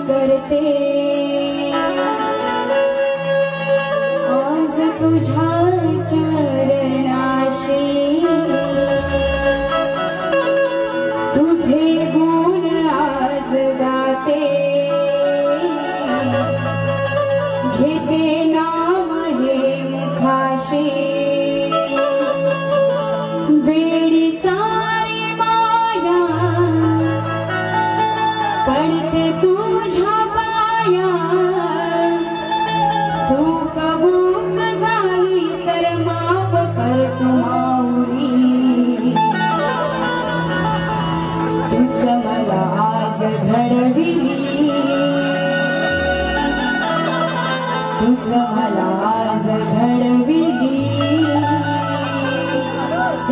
करते आज तुझ्या चरणाशी तुझे गुण आज गाते घेते नाम हे मुखाशी वेडी सारी माया पडते तुझ्या पाया चूक भूक झाली तर माफ कर तू माऊली तूच मला आज घडविली तूच मला आज घडविली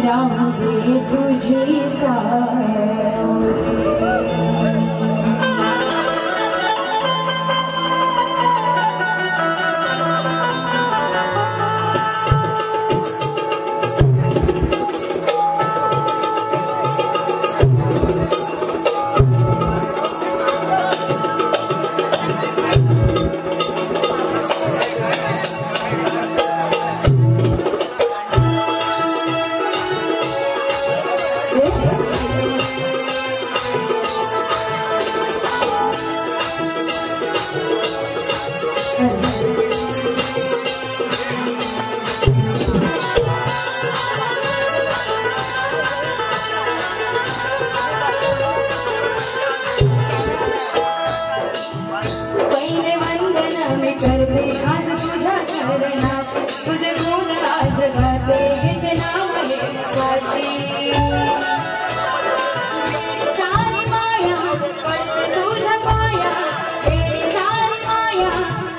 राहू दे तुझी सावली करते आज तुझ्या चरणाशी तुझे गुण आज गाते घेते नाम हे मुखाशी सारी माया पडते तुझ्या पाया वेडी सारी माया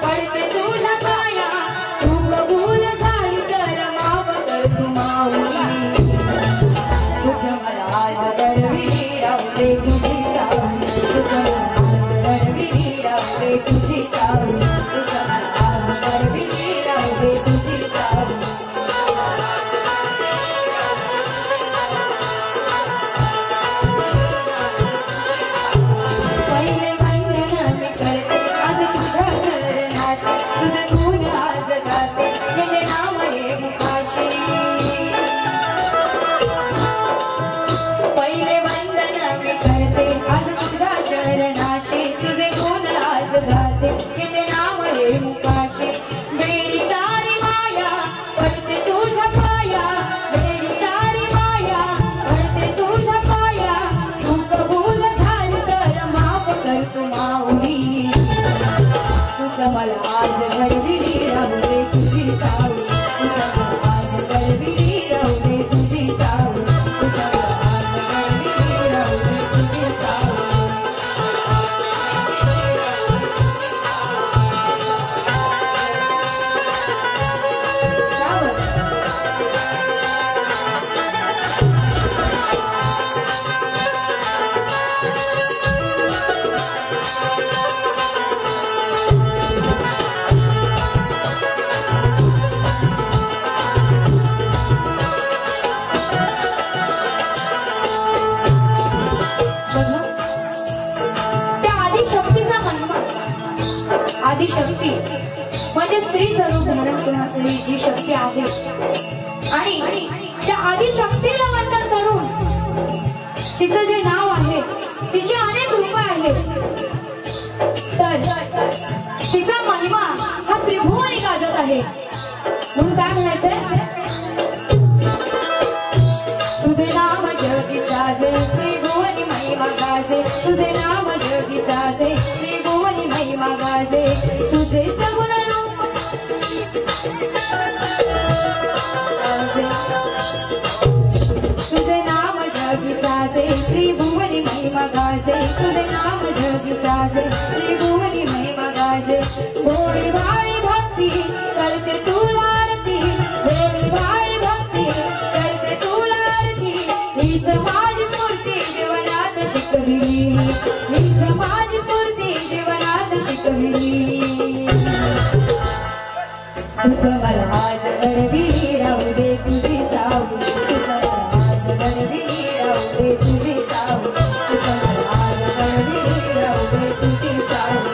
पडते तुझ्या पाया चूक भूल झाली तर माफ कर तू माऊली तुझं मला आज घडविली राहू दे तुझी सावली तुझं मला आज घडविली राहू दे तुझी सावली मला आज घडविली राहू दे तुझी सावली तुझं मला आज घडविली राहू दे तुझी सावली तुझं मला आज घडविली राहू दे तुझी सावली आदिशक्ती म्हणजे स्त्रीचं रूप धारण करण्याची जी शक्ती आहे आणि त्या आदिशक्तीला वंदन करून तिचं जे नाव आहे तिचे अनेक रूप आहेत तर तिचा महिमा हा त्रिभुवनी गाजत आहे म्हणून काय म्हणायचंय तुझे नाम जगी साजे त्रिभुवनी महिमा गाजे तुझे नाम जगी साजे त्रिभुवनी महिमा गाजे तुझे सगुण रूप तुझे नाम जगी साजे त्रिभुवनी महिमा गाजे तुझे नाम जगी साजे त्रिभुवनी महिमा गाजे भोळी भाळी भक्ती करते तुला आरती भोळी भाळी भक्ती करते तुला आरती ही समाज स्फूर्ती जीवनात शिकविली ही समाज स्फूर्ती जीवनात शिकविली तुझं मला आज घडविली राहू दे तुझी सावली तुझं मला आज घडविली राहू दे तुझी सावली तुझं मला आज घडविली राहू दे तुझी सावली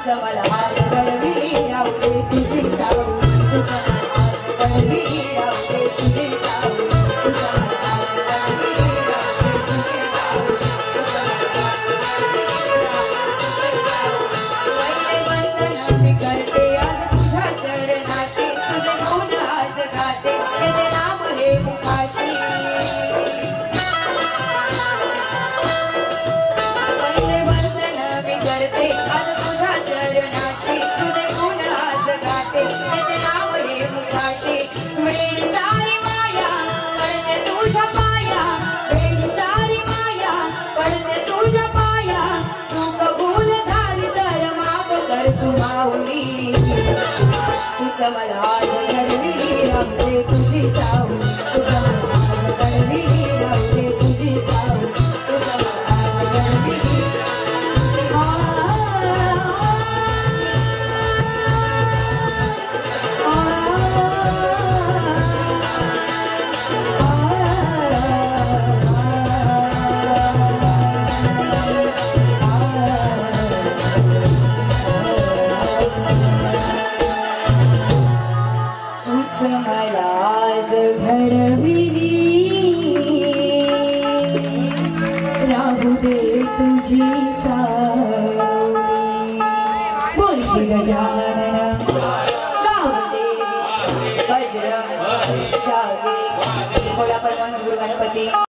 तुझं मला आज घडविली राहू दे तुझी सावली तुझं मला आज घडविली राहू दे तुझी सावली तुझं मला आज घडविली राहू दे तुझी सावली तुझं मला आज घडविली राहू दे तुझी सावली पहिले वंदन मी करते आज तुझ्या चरणाशी तुझे गुण आज गाते ते नाम हे मुखाशी पहिले वंदन मी करते आज तुझ्या चरणाशी तुझे गुण आज गाते ते नाम हे मुखाशी वेडी सारी माया पडते तुझ्या पाया वेडी सारी माया पडते तुझ्या पाया चूक भूल झाली तर माफ कर तू माऊली तुझं मला आज घडविली राहू दे तुझी सावली तुझं मला आज घडविली राहू दे तुझी सावली तुझं मला आज घडविली मला आज घडविली राहू दे तुझी सावली बोल श्री गजानन गावदेवी वज्र जागे बोला परमहंस गुरु गणपती